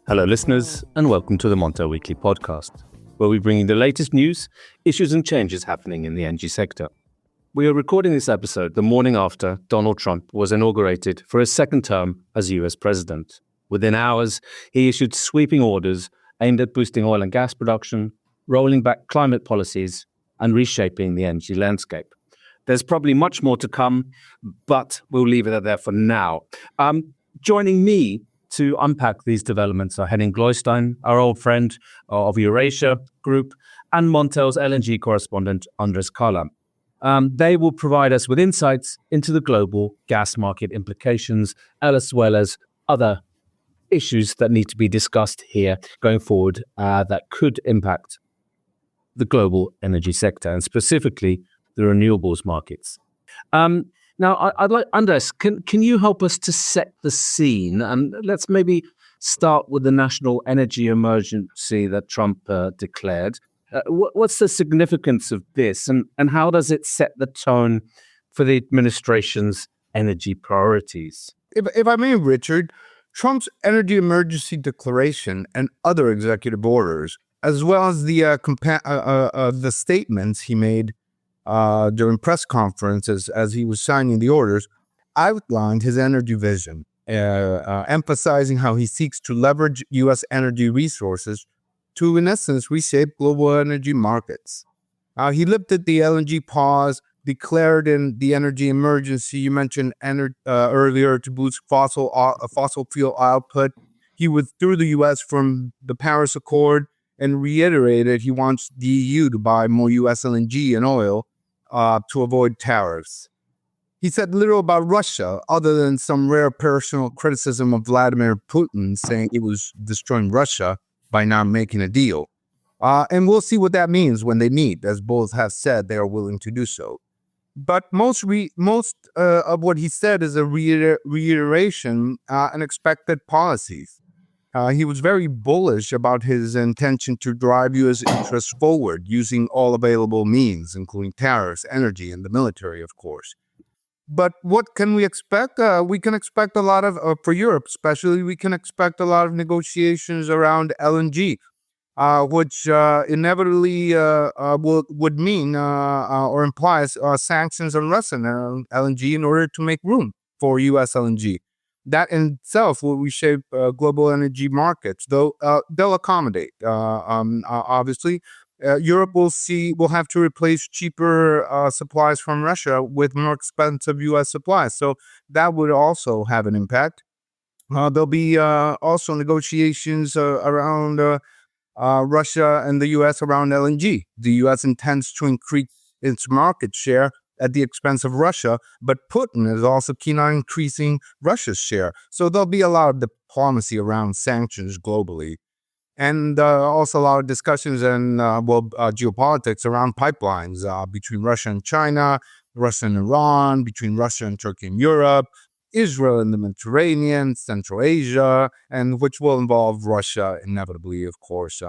Hello, listeners, and welcome to the Montel Weekly Podcast, where we bring you the latest news, issues, and changes happening in the energy sector. We are recording this episode the morning after Donald Trump was inaugurated for his second term as US president. Within hours, he issued sweeping orders aimed at boosting oil and gas production, rolling back climate policies, and reshaping the energy landscape. There's probably much more to come, but we'll leave it there for now. Joining me to unpack these developments are Henning Gloystein, our old friend of Eurasia Group, and Montel's LNG correspondent, Cala. They will provide us with insights into the global gas market implications, as well as other issues that need to be discussed here going forward that could impact the global energy sector, and specifically the renewables markets. Now, I'd like, Anders, can you help us to set the scene? And let's maybe start with the national energy emergency that Trump declared. What's the significance of this, and how does it set the tone for the administration's energy priorities? If I may, Richard, Trump's energy emergency declaration and other executive orders, as well as the statements he made during press conferences as he was signing the orders, outlined his energy vision, emphasizing how he seeks to leverage U.S. energy resources to, in essence, reshape global energy markets. He lifted the LNG pause, declared in the energy emergency you mentioned earlier to boost fossil fuel output. He withdrew the U.S. from the Paris Accord and reiterated he wants the EU to buy more U.S. LNG and oil to avoid tariffs. He said little about Russia, other than some rare personal criticism of Vladimir Putin, saying he was destroying Russia by not making a deal. And we'll see what that means when they meet, as both have said they are willing to do so. But most of what he said is a reiteration and expected policies. He was very bullish about his intention to drive U.S. interests forward using all available means, including tariffs, energy, and the military, of course. But what can we expect? We can expect a lot of, for Europe especially, we can expect a lot of negotiations around LNG, which inevitably would mean or implies sanctions on Russian LNG in order to make room for U.S. LNG. That in itself will reshape global energy markets, though they'll accommodate. Obviously, Europe will have to replace cheaper supplies from Russia with more expensive U.S. supplies. So that would also have an impact. There'll be also negotiations around Russia and the U.S. around LNG. The U.S. intends to increase its market share at the expense of Russia, but Putin is also keen on increasing Russia's share. So there'll be a lot of diplomacy around sanctions globally. And also a lot of discussions and geopolitics around pipelines between Russia and China, Russia and Iran, between Russia and Turkey and Europe, Israel and the Mediterranean, Central Asia, and which will involve Russia inevitably, of course.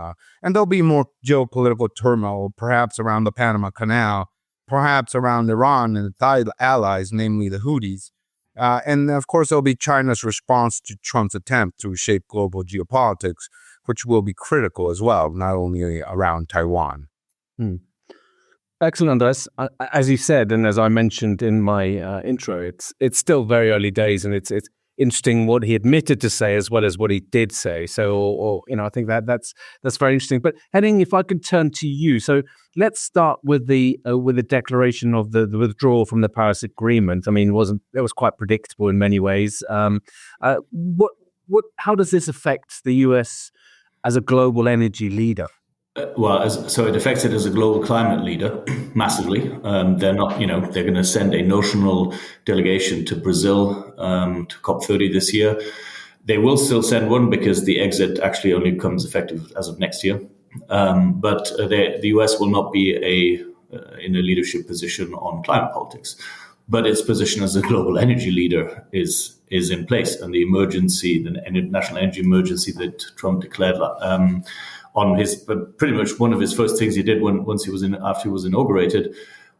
And there'll be more geopolitical turmoil, perhaps around the Panama Canal, perhaps around Iran and its allies, namely the Houthis. And of course, there'll be China's response to Trump's attempt to reshape global geopolitics, which will be critical as well, not only around Taiwan. Excellent, Andres. As you said, and as I mentioned in my intro, it's still very early days, and it's interesting what he admitted to say as well as what he did say. So, I think that's very interesting. But Henning, if I could turn to you, so let's start with the declaration of the withdrawal from the Paris Agreement. I mean, it was quite predictable in many ways. How does this affect the US as a global energy leader? So it affects it as a global climate leader massively. They're going to send a notional delegation to Brazil to COP30 this year. They will still send one because the exit actually only becomes effective as of next year. But the US will not be in a leadership position on climate politics. But its position as a global energy leader is in place, and the national energy emergency that Trump declared but pretty much one of his first things he did after he was inaugurated,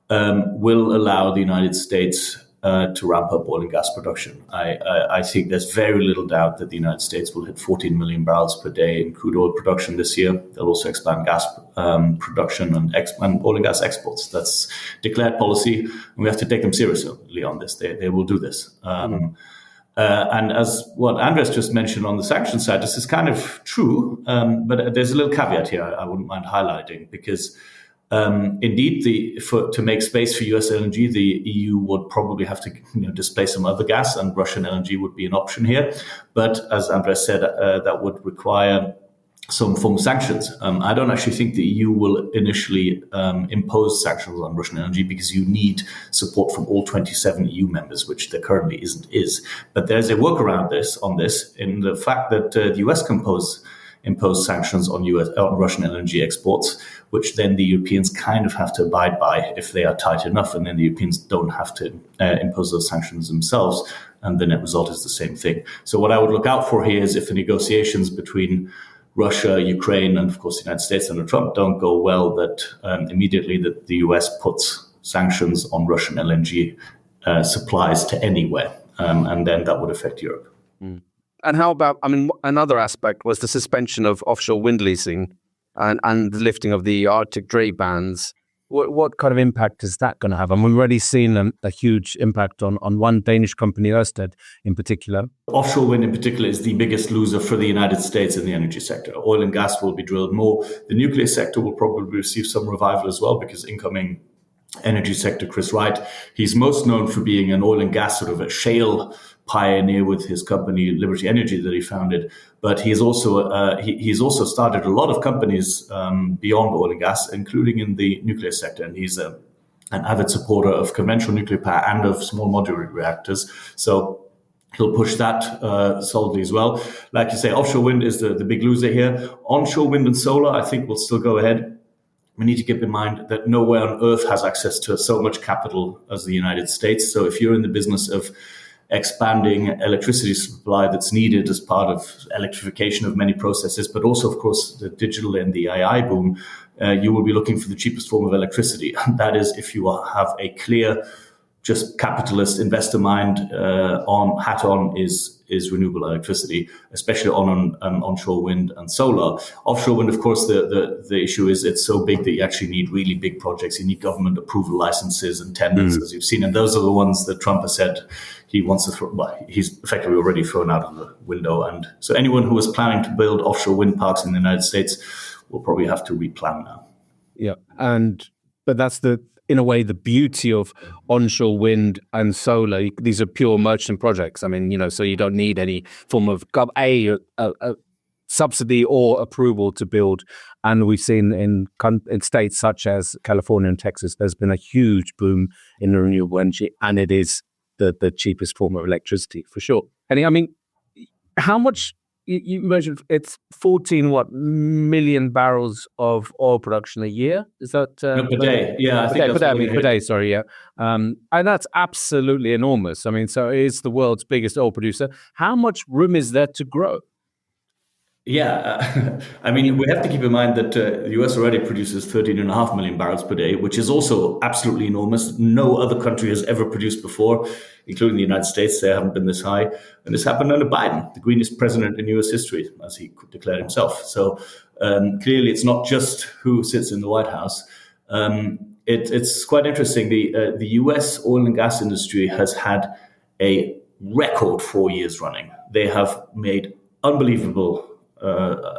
will allow the United States to ramp up oil and gas production. I think there's very little doubt that the United States will hit 14 million barrels per day in crude oil production this year. They'll also expand gas production and oil and gas exports. That's declared policy, and we have to take them seriously on this. They will do this. And as what Andres just mentioned on the sanction side, this is kind of true, but there's a little caveat here I wouldn't mind highlighting, because indeed, to make space for US LNG, the EU would probably have to displace some other gas, and Russian LNG would be an option here. But as Andres said, that would require some form of sanctions. I don't actually think the EU will initially impose sanctions on Russian LNG, because you need support from all 27 EU members, which there currently is. But there's a workaround on this in the fact that the US can impose sanctions on Russian LNG exports, which then the Europeans kind of have to abide by if they are tight enough, and then the Europeans don't have to impose those sanctions themselves, and the net result is the same thing. So what I would look out for here is if the negotiations between Russia, Ukraine, and of course the United States under Trump don't go well, that immediately that the US puts sanctions on Russian LNG supplies to anywhere, and then that would affect Europe. And how about, another aspect was the suspension of offshore wind leasing and the lifting of the Arctic trade bans. What kind of impact is that going to have? We've already seen a huge impact on one Danish company, Ørsted, in particular. Offshore wind in particular is the biggest loser for the United States in the energy sector. Oil and gas will be drilled more. The nuclear sector will probably receive some revival as well, because incoming energy sector Chris Wright, he's most known for being an oil and gas sort of a shale pioneer with his company Liberty Energy that he founded, but he's also started a lot of companies beyond oil and gas, including in the nuclear sector, and he's an avid supporter of conventional nuclear power and of small modular reactors. So he'll push that solidly as well. Like you say, offshore wind is the big loser here. Onshore wind and solar, I think, will still go ahead. We need to keep in mind that nowhere on earth has access to so much capital as the United States. So if you're in the business of expanding electricity supply that's needed as part of electrification of many processes, but also, of course, the digital and the AI boom, you will be looking for the cheapest form of electricity. And that is, if you have a clear, just capitalist investor mind hat on, is renewable electricity, especially on onshore wind and solar. Offshore wind, of course, the issue is it's so big that you actually need really big projects. You need government approval licenses and tenders, as you've seen. And those are the ones that Trump has said he wants to he's effectively already thrown out of the window. And so anyone who was planning to build offshore wind parks in the United States will probably have to replan now. Yeah. But that's in a way, the beauty of onshore wind and solar. These are pure merchant projects. So you don't need any form of a subsidy or approval to build. And we've seen in states such as California and Texas, there's been a huge boom in the renewable energy, and it is the cheapest form of electricity for sure. And how much? You measured it's 14 million barrels of oil production a year. Is that per day? Yeah, per day. Sorry, yeah. And that's absolutely enormous. So it is the world's biggest oil producer. How much room is there to grow? Yeah, we have to keep in mind that the US already produces 13.5 million barrels per day, which is also absolutely enormous. No other country has ever produced before, including the United States. They haven't been this high. And this happened under Biden, the greenest president in US history, as he declared himself. So clearly it's not just who sits in the White House. It's quite interesting. The US oil and gas industry has had a record 4 years running. They have made unbelievable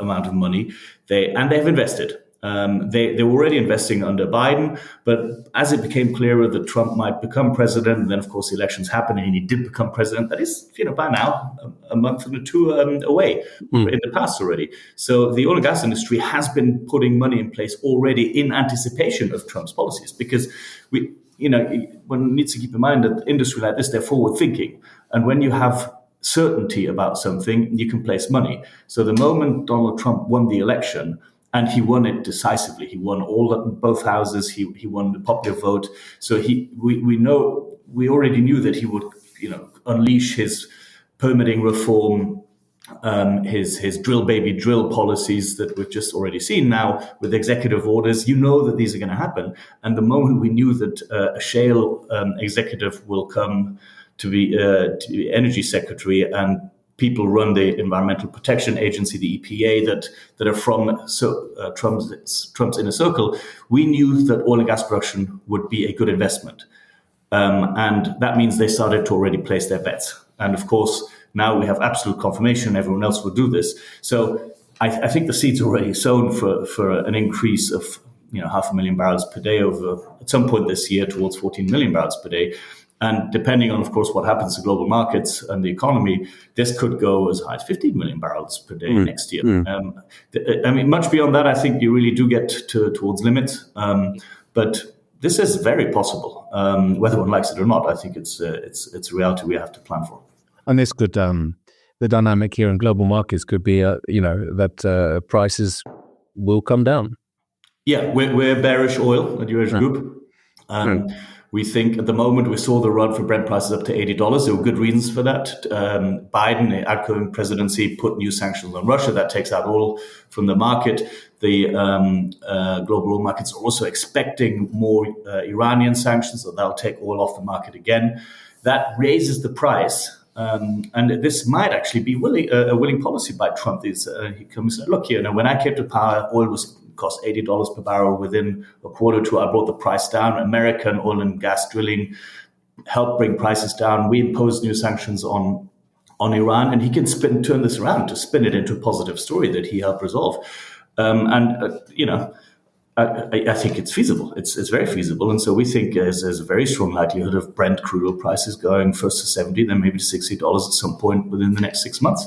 amount of money. They've invested. They were already investing under Biden, but as it became clearer that Trump might become president, and then of course the elections happened and he did become president, that is, by now, a month or two away in the past already. So the oil and gas industry has been putting money in place already in anticipation of Trump's policies, because one needs to keep in mind that industry like this, they're forward thinking. And when you have certainty about something, you can place money. So the moment Donald Trump won the election, and he won it decisively, he won both houses, he won the popular vote. So we already knew that he would unleash his permitting reform his drill baby drill policies that we've just already seen now with executive orders. You know that these are going to happen. And the moment we knew that a shale executive will come to be energy secretary, and people run the Environmental Protection Agency, the EPA, that are from Trump's inner circle, we knew that oil and gas production would be a good investment. And that means they started to already place their bets. And of course, now we have absolute confirmation everyone else will do this. So I think the seeds are already sown for an increase of 500,000 barrels per day over at some point this year towards 14 million barrels per day. And depending on, of course, what happens to global markets and the economy, this could go as high as 15 million barrels per day next year. Much beyond that, I think you really do get towards limits. But this is very possible, whether one likes it or not. I think it's a reality we have to plan for. And this could, the dynamic here in global markets could be, that prices will come down. Yeah, we're bearish oil at US Group. We think at the moment we saw the run for Brent prices up to $80. There were good reasons for that. Biden, the outgoing presidency, put new sanctions on Russia. That takes out oil from the market. The global oil markets are also expecting more Iranian sanctions, so that'll take oil off the market again. That raises the price. And this might actually be a willing policy by Trump. He comes, look here, when I came to power, oil cost $80 per barrel. Within a quarter or two, I brought the price down. American oil and gas drilling helped bring prices down. We imposed new sanctions on Iran, and he can turn this around to spin it into a positive story that he helped resolve. I think it's feasible. It's very feasible. And so we think there's a very strong likelihood of Brent crude oil prices going first to $70, then maybe to $60 at some point within the next 6 months.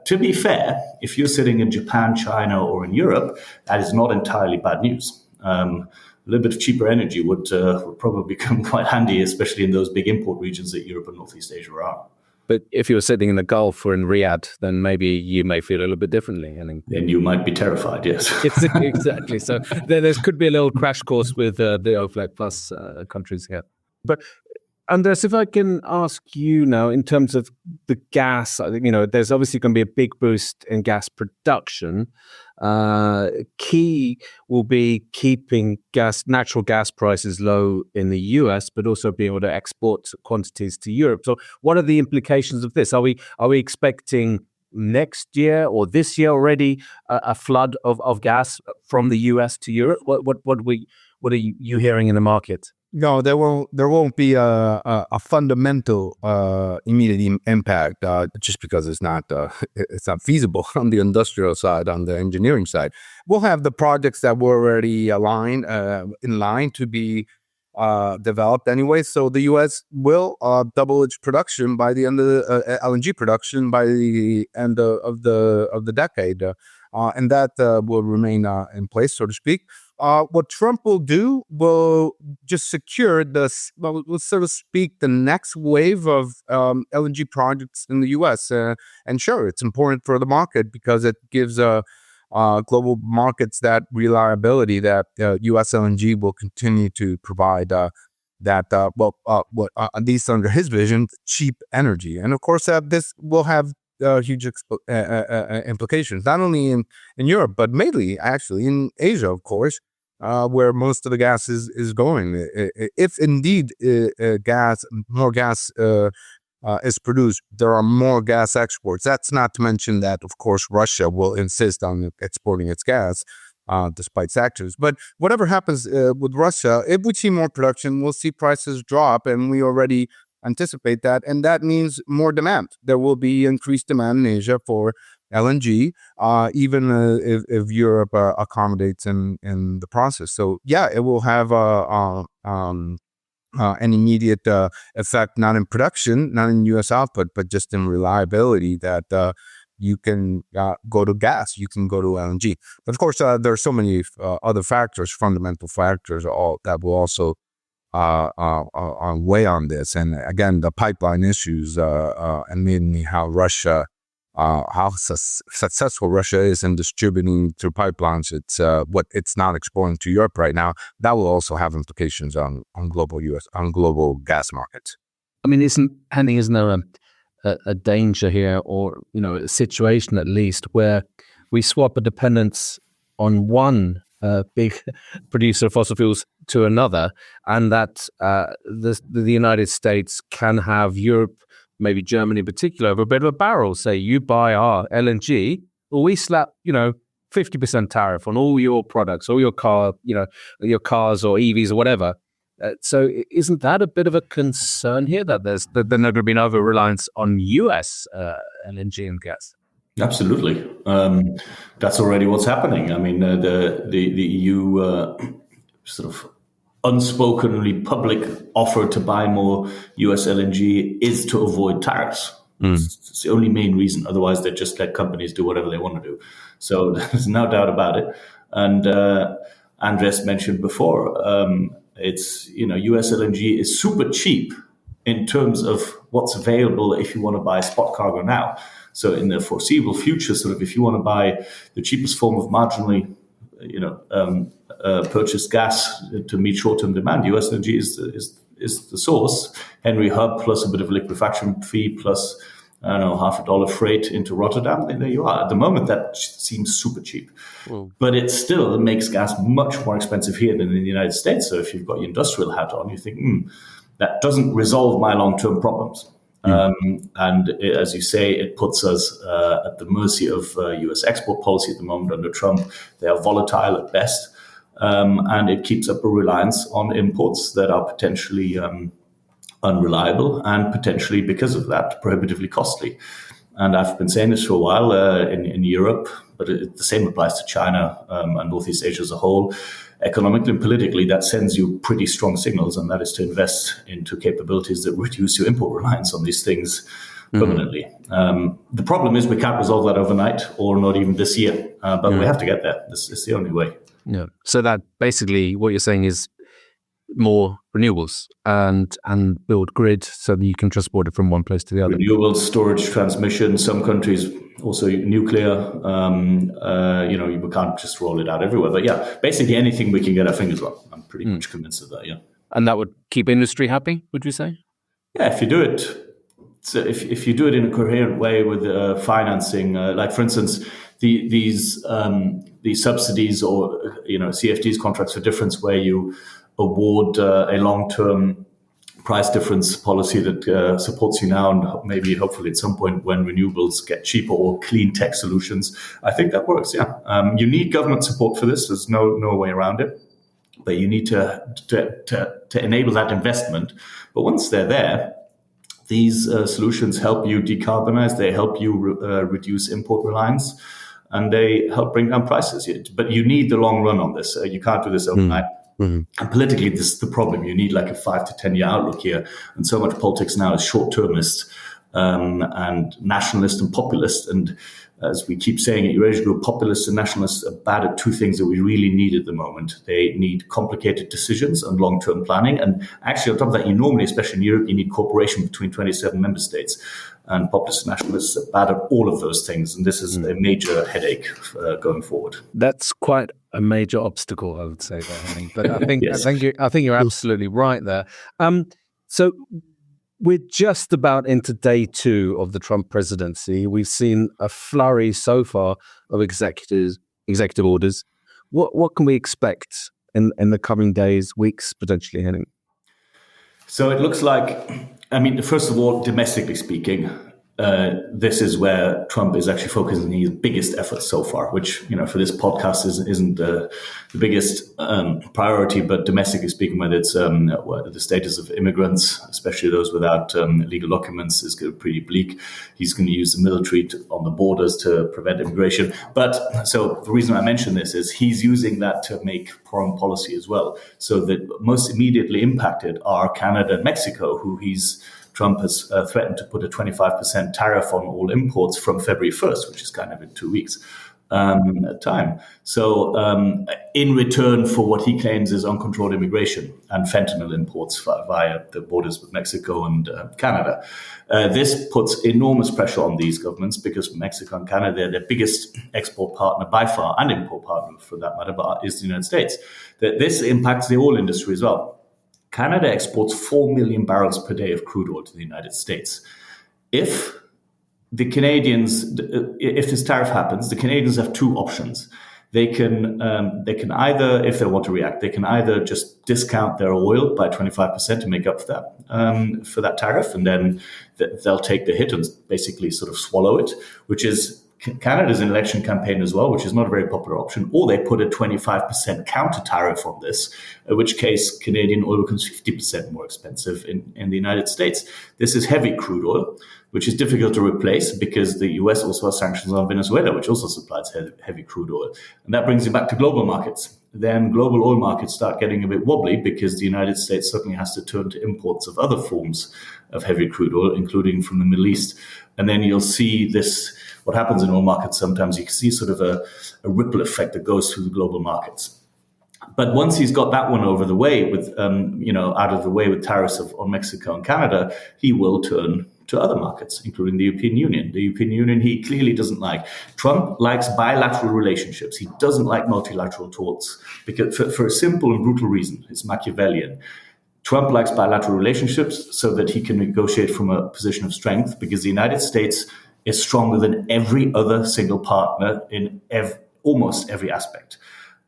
To be fair, if you're sitting in Japan, China, or in Europe, that is not entirely bad news. A little bit of cheaper energy would probably come quite handy, especially in those big import regions that Europe and Northeast Asia are. But if you're sitting in the Gulf or in Riyadh, then maybe you may feel a little bit differently. Then you might be terrified, yes. Exactly. So there could be a little crash course with the OPEC plus countries here. But Anders, if I can ask you now, in terms of the gas, there's obviously going to be a big boost in gas production. Key will be keeping natural gas prices low in the US, but also being able to export quantities to Europe. So what are the implications of this? Are we expecting next year or this year already a flood of gas from the US to Europe? What are you hearing in the market? No, there won't be a fundamental immediate impact just because it's not feasible on the industrial side, on the engineering side. We'll have the projects that were already in line to be developed anyway. So the U.S. will double its production by the end of the LNG production by the end of the decade, and that will remain in place, so to speak. What Trump will do will just secure so to speak, the next wave of LNG projects in the U.S. And sure, it's important for the market because it gives global markets that reliability that US LNG will continue to provide at least under his vision, cheap energy. And of course, this will have huge implications, not only in Europe, but mainly actually in Asia, of course, where most of the gas is going. If indeed more gas is produced, there are more gas exports. That's not to mention that, of course, Russia will insist on exporting its gas, despite sanctions. But whatever happens with Russia, if we see more production, we'll see prices drop, and we already anticipate that. And that means more demand. There will be increased demand in Asia for LNG, even if Europe accommodates in the process. So yeah, it will have an immediate effect, not in production, not in U.S. output, but just in reliability that you can go to gas, you can go to LNG. But of course, there are so many other factors, fundamental factors, all that will also weigh on this. And again, the pipeline issues and mainly how successful Russia is in distributing through pipelines. It's what it's not exporting to Europe right now. That will also have implications on global gas markets. I mean, isn't there a danger here, or a situation at least where we swap a dependence on one big producer of fossil fuels to another, and that the United States can have Europe, maybe Germany in particular, over a bit of a barrel. Say you buy our LNG, or we slap 50% tariff on all your products, all your your cars or EVs or whatever. So isn't that a bit of a concern here, that there's not going to be an over-reliance on US LNG and gas? Absolutely. That's already what's happening. I mean, the EU sort of unspokenly public offer to buy more US LNG is to avoid tariffs. It's the only main reason. Otherwise, they just let companies do whatever they want to do. So there's no doubt about it. And Andres mentioned before, it's US LNG is super cheap in terms of what's available if you want to buy a spot cargo now. So in the foreseeable future, sort of, if you want to buy the cheapest form of marginally, purchased gas to meet short-term demand, US LNG is the source. Henry Hub plus a bit of liquefaction fee plus, I don't know, $50 freight into Rotterdam, and there you are. At the moment, that seems super cheap. But it still makes gas much more expensive here than in the United States. So if you've got your industrial hat on, you think, that doesn't resolve my long-term problems. And as you say, it puts us at the mercy of US export policy at the moment under Trump. They are volatile at best. And it keeps up a reliance on imports that are potentially unreliable and potentially, because of that, prohibitively costly. And I've been saying this for a while in Europe, but the same applies to China and Northeast Asia as a whole. Economically and politically, that sends you pretty strong signals, and that is to invest into capabilities that reduce your import reliance on these things permanently. The problem is we can't resolve that overnight, or not even this year, but we have to get there. This is the only way. Yeah. So that basically what you're saying is more renewables and build grid so that you can transport it from one place to the other. Renewables, storage, transmission. Some countries also nuclear. We can't just roll it out everywhere. But yeah, basically anything we can get our fingers on. I'm pretty much convinced of that. Yeah. And that would keep industry happy, would you say? Yeah, if you do it. So if you do it in a coherent way with financing, like for instance, these subsidies or CFDs, contracts for difference, where you award a long-term price difference policy that supports you now and maybe hopefully at some point when renewables get cheaper, or clean tech solutions. I think that works. Yeah, you need government support for this. There's no way around it. But you need to enable that investment. But once they're there, these solutions help you decarbonize. They help you reduce import reliance, and they help bring down prices. But you need the long run on this. You can't do this overnight. And politically, this is the problem. You need like a 5 to 10 year outlook here. And so much politics now is short-termist and nationalist and populist. And as we keep saying at Eurasia Group, populists and nationalists are bad at two things that we really need at the moment. They need complicated decisions and long-term planning. And actually, on top of that, you normally, especially in Europe, you need cooperation between 27 member states. And populists and nationalists are bad at all of those things. And this is a major headache going forward. That's quite a major obstacle, I would say, there, Henning. But I think Yes. I think you're absolutely right there. So we're just about into day 2 of the Trump presidency. We've seen a flurry so far of executive orders. What can we expect in the coming days, weeks, potentially, Henning? So it looks like, first of all, domestically speaking, this is where Trump is actually focusing his biggest efforts so far, which, for this podcast isn't the biggest priority, but domestically speaking, whether it's the status of immigrants, especially those without legal documents, is pretty bleak. He's going to use the military on the borders to prevent immigration. But so the reason I mention this is he's using that to make foreign policy as well. So that most immediately impacted are Canada and Mexico, who Trump has threatened to put a 25% tariff on all imports from February 1st, which is kind of in 2 weeks time. So in return for what he claims is uncontrolled immigration and fentanyl imports via the borders with Mexico and Canada. This puts enormous pressure on these governments because Mexico and Canada, they're their biggest export partner by far, and import partner for that matter, but is the United States. This impacts the oil industry as well. Canada exports 4 million barrels per day of crude oil to the United States. if the Canadians, if this tariff happens, the Canadians have two options. They can either, if they want to react, they can either just discount their oil by 25% to make up for that tariff, and then they'll take the hit and basically sort of swallow it, which is Canada's election campaign as well, which is not a very popular option. Or they put a 25% counter tariff on this, in which case Canadian oil becomes 50% more expensive in the United States. This is heavy crude oil, which is difficult to replace because the US also has sanctions on Venezuela, which also supplies heavy crude oil. And that brings you back to global markets. Then global oil markets start getting a bit wobbly because the United States certainly has to turn to imports of other forms of heavy crude oil, including from the Middle East. And then you'll see this, what happens in oil markets sometimes, you can see sort of a ripple effect that goes through the global markets. But once he's got that one over the way with, out of the way with tariffs on Mexico and Canada, he will turn to other markets, including the European Union. The European Union, he clearly doesn't like. Trump likes bilateral relationships. He doesn't like multilateral talks because for a simple and brutal reason. It's Machiavellian. Trump likes bilateral relationships so that he can negotiate from a position of strength, because the United States is stronger than every other single partner in almost every aspect.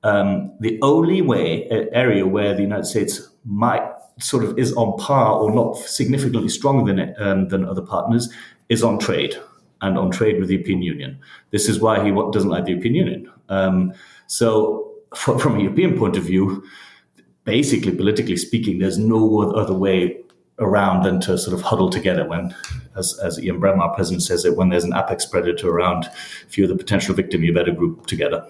The only area where the United States might sort of is on par or not significantly stronger than other partners is on trade, and on trade with the European Union. This is why he doesn't like the European Union. So from a European point of view, basically, politically speaking, there's no other way around than to sort of huddle together when, as Ian Bremmer, our president, says it, when there's an apex predator around, if you're the potential victim, you better group together.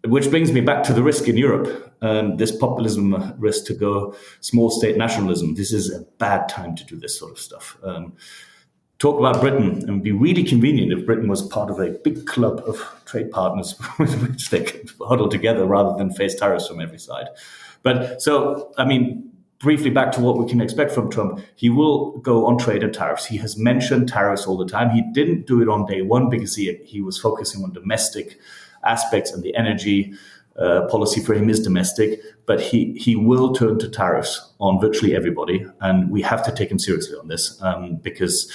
Which brings me back to the risk in Europe, this populism risk to go small state nationalism. This is a bad time to do this sort of stuff. Talk about Britain, and it'd be really convenient if Britain was part of a big club of trade partners with which they could huddle together rather than face tariffs from every side. But so, I mean, briefly back to what we can expect from Trump. He will go on trade and tariffs. He has mentioned tariffs all the time. He didn't do it on day one because he was focusing on domestic aspects, and the energy policy for him is domestic. But he will turn to tariffs on virtually everybody, and we have to take him seriously on this because,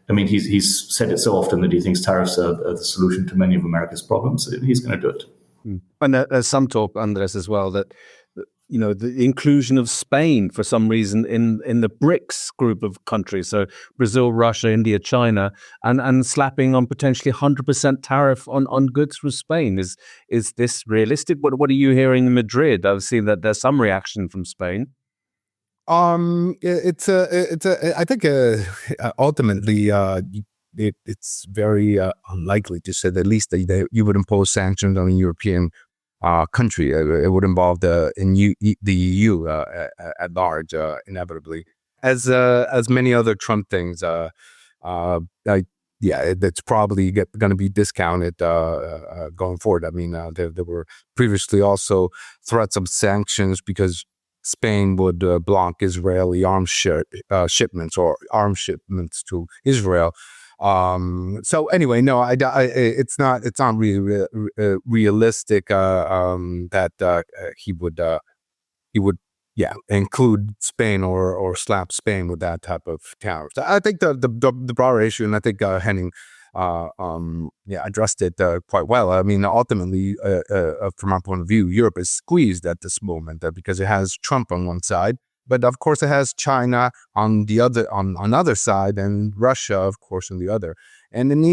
I mean, he's said it so often that he thinks tariffs are the solution to many of America's problems. He's going to do it. And there's some talk, Andres, as well, that the inclusion of Spain for some reason in the BRICS group of countries, so Brazil, Russia, India, China, and slapping on potentially 100% tariff on goods from Spain. Is this realistic? What are you hearing in Madrid? I've seen that there's some reaction from Spain. I think ultimately it's very unlikely, to say the least, that you would impose sanctions on a European country. It would involve the EU at large, inevitably, as many other Trump things. It's probably going to be discounted going forward. I mean, there were previously also threats of sanctions because Spain would block Israeli arms shipments or arms shipments to Israel. So anyway, no, it's not really realistic that he would include Spain or slap Spain with that type of tariffs. I think the broader issue, and I think Henning addressed it quite well. I mean, ultimately, from our point of view, Europe is squeezed at this moment because it has Trump on one side, but of course it has China on the other side, and Russia, of course, on the other. And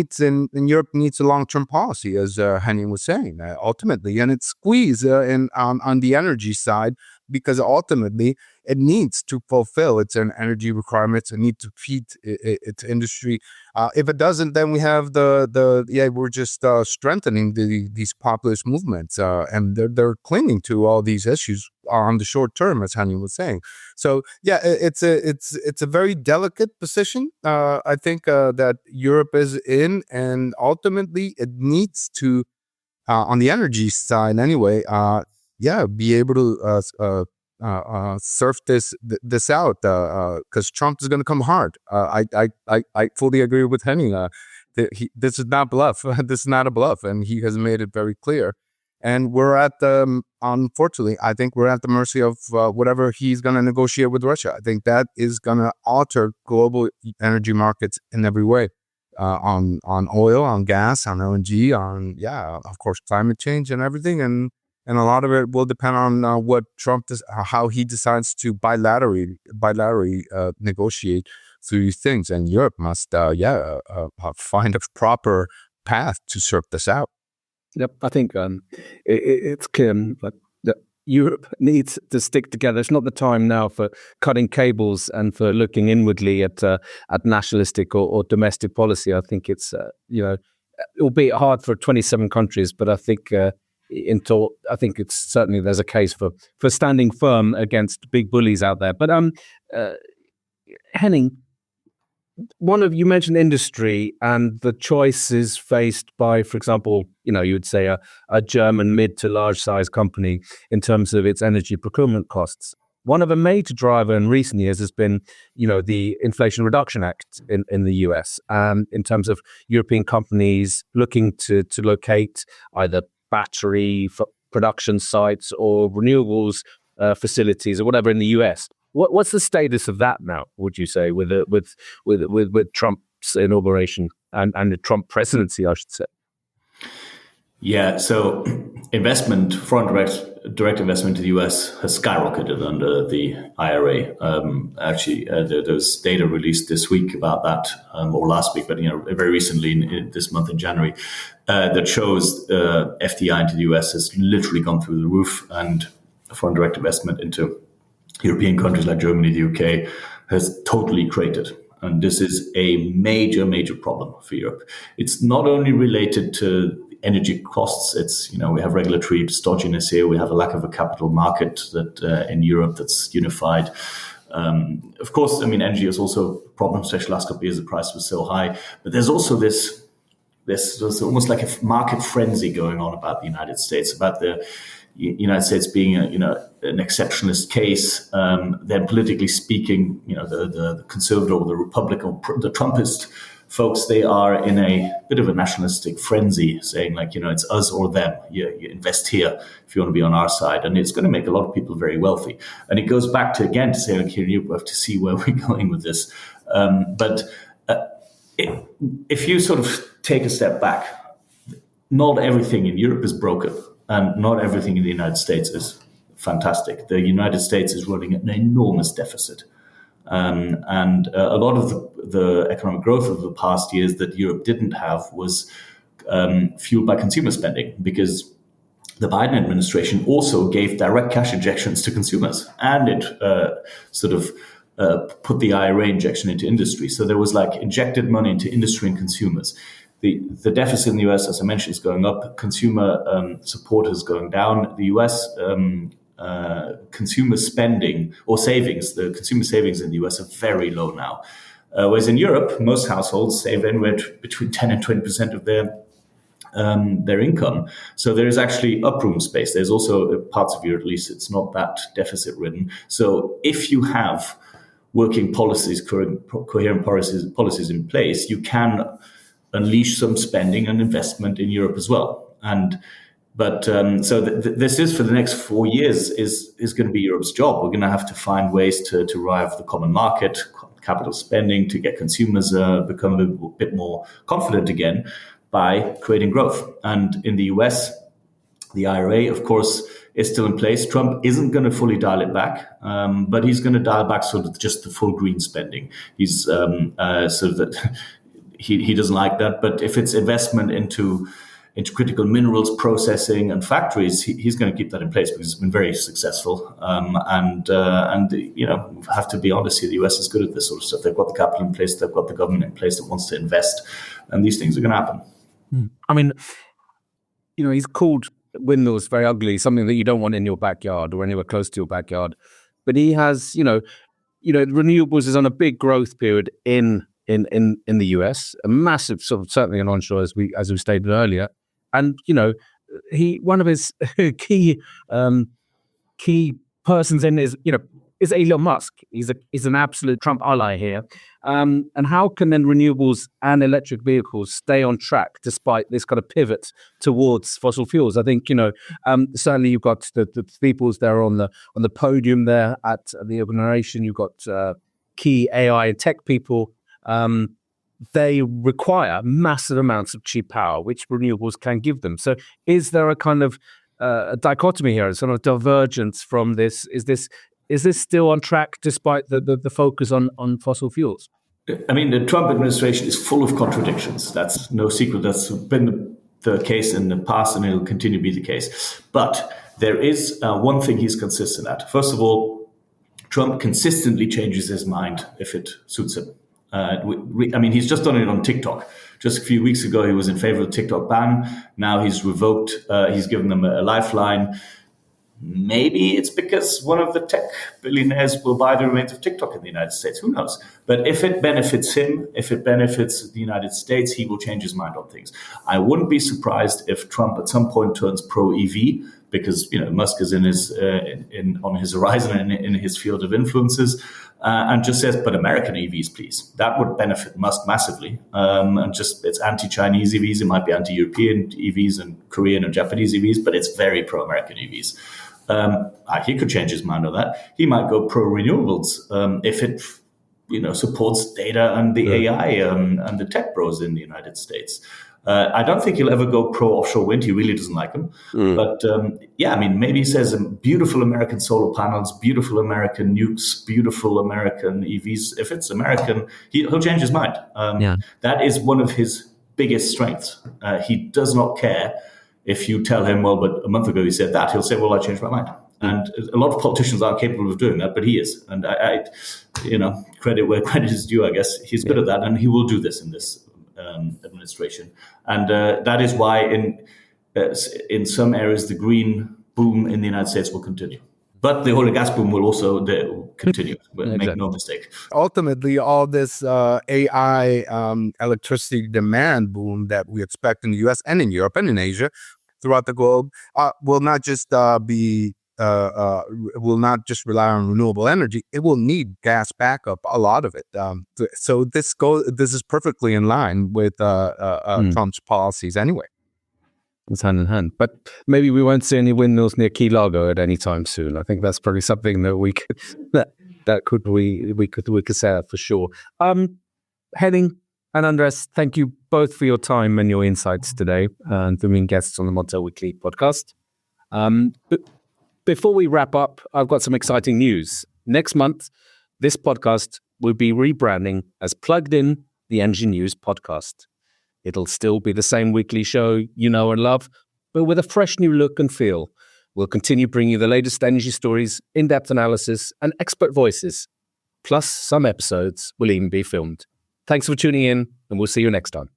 Europe needs a long-term policy, as Henning was saying, ultimately, and it's squeezed on the energy side, because ultimately it needs to fulfill its energy requirements and need to feed its industry. If it doesn't, then we have we're just strengthening these populist movements, and they're clinging to all these issues on the short term, as Henning was saying. So it's a very delicate position. I think that Europe is in, and ultimately it needs to, on the energy side anyway, be able to surf this out, because Trump is going to come hard. I fully agree with Henning. This is not bluff. This is not a bluff, and he has made it very clear. And we're at the, unfortunately, I think we're at the mercy of whatever he's going to negotiate with Russia. I think that is going to alter global energy markets in every way, on oil, on gas, on LNG, on, of course, climate change and everything. And a lot of it will depend on what Trump does, how he decides to bilaterally negotiate through these things. And Europe must, find a proper path to sort this out. Yep, I think it's clear that Europe needs to stick together. It's not the time now for cutting cables and for looking inwardly at nationalistic or domestic policy. I think it's it'll be hard for 27 countries, but I think it's certainly there's a case for standing firm against big bullies out there. But Henning, you mentioned industry and the choices faced by, for example, you would say a German mid to large size company in terms of its energy procurement costs. One of a major driver in recent years has been, the Inflation Reduction Act in the US, in terms of European companies looking to locate either battery production sites or renewables facilities or whatever in the US. What's the status of that now, would you say, with Trump's inauguration and the Trump presidency, I should say? Yeah, so foreign direct investment to the US has skyrocketed under the IRA. There's data released this week about that, or last week, but very recently, in this month in January, that shows FDI into the US has literally gone through the roof, and foreign direct investment into European countries like Germany, the UK, has totally cratered. And this is a major, major problem for Europe. It's not only related to energy costs. It's, we have regulatory stodginess here. We have a lack of a capital market that in Europe that's unified. Of course, energy is also a problem, especially last couple of years, the price was so high. But there's also this almost like a market frenzy going on about the United States, about the United States being an exceptionalist case. Then politically speaking, the conservative or the Republican, the Trumpist folks, they are in a bit of a nationalistic frenzy, saying it's us or them. You invest here if you want to be on our side, and it's going to make a lot of people very wealthy. And it goes back to say, here you have to see where we're going with this. But if you sort of take a step back, not everything in Europe is broken. And not everything in the United States is fantastic. The United States is running an enormous deficit. And a lot of the economic growth of the past years that Europe didn't have was fueled by consumer spending, because the Biden administration also gave direct cash injections to consumers, and it put the IRA injection into industry. So there was injected money into industry and consumers. The deficit in the US, as I mentioned, is going up. Consumer support is going down. The US consumer spending or savings, the consumer savings in the US are very low now. Whereas in Europe, most households save anywhere between 10 and 20% of their income. So there is actually uproom space. There's also parts of Europe, at least, it's not that deficit ridden. So if you have working policies, coherent policies in place, you can unleash some spending and investment in Europe as well. This is, for the next 4 years, is going to be Europe's job. We're going to have to find ways to arrive at the common market, capital spending, to get consumers become a little bit more confident again by creating growth. And in the US, the IRA, of course, is still in place. Trump isn't going to fully dial it back, but he's going to dial back sort of just the full green spending. He's He doesn't like that, but if it's investment into critical minerals processing and factories, he's going to keep that in place because it's been very successful. Have to be honest here, the US is good at this sort of stuff. They've got the capital in place, they've got the government in place that wants to invest, and these things are going to happen. He's called windmills very ugly, something that you don't want in your backyard or anywhere close to your backyard. But he has, renewables is on a big growth period in the US, a massive sort of, certainly in onshore, as we stated earlier, and one of his key persons in his is Elon Musk. He's an absolute Trump ally here. And how can then renewables and electric vehicles stay on track despite this kind of pivot towards fossil fuels? I think, certainly you've got the peoples there on the podium there at the organization. You've got key AI and tech people. They require massive amounts of cheap power, which renewables can give them. So is there a kind of a dichotomy here, a sort of divergence from this? Is this still on track despite the focus on fossil fuels? I mean, the Trump administration is full of contradictions. That's no secret. That's been the case in the past, and it'll continue to be the case. But there is one thing he's consistent at. First of all, Trump consistently changes his mind if it suits him. He's just done it on TikTok. Just a few weeks ago, he was in favor of the TikTok ban. Now he's revoked. He's given them a lifeline. Maybe it's because one of the tech billionaires will buy the remains of TikTok in the United States. Who knows? But if it benefits him, if it benefits the United States, he will change his mind on things. I wouldn't be surprised if Trump at some point turns pro-EV, because Musk is on his horizon and in his field of influences, and just says, "But American EVs, please." That would benefit Musk massively. And just it's anti-Chinese EVs, it might be anti-European EVs and Korean and Japanese EVs, but it's very pro-American EVs. He could change his mind on that. He might go pro-renewables if it supports data and the AI and the tech bros in the United States. I don't think he'll ever go pro-offshore wind. He really doesn't like them. But maybe he says beautiful American solar panels, beautiful American nukes, beautiful American EVs. If it's American, he'll change his mind. That is one of his biggest strengths. He does not care if you tell him, well, but a month ago you said that. He'll say, well, I changed my mind. And a lot of politicians aren't capable of doing that, but he is. And I credit where credit is due, I guess. He's good at that, and he will do this in this administration. And that is why in some areas the green boom in the United States will continue. But the oil and gas boom will also continue. Make no mistake. Ultimately, all this AI electricity demand boom that we expect in the U.S. and in Europe and in Asia, throughout the globe, will not just will not just rely on renewable energy. It will need gas backup, a lot of it. So this is perfectly in line with Trump's policies anyway. It's hand in hand. But maybe we won't see any windmills near Key Largo at any time soon. I think that's probably something that we could say that for sure. Henning and Andres, thank you both for your time and your insights today and for being guests on the Montel Weekly Podcast. But before we wrap up, I've got some exciting news. Next month, this podcast will be rebranding as Plugged In, the Energy News Podcast. It'll still be the same weekly show you know and love, but with a fresh new look and feel. We'll continue bringing you the latest energy stories, in-depth analysis, and expert voices. Plus, some episodes will even be filmed. Thanks for tuning in, and we'll see you next time.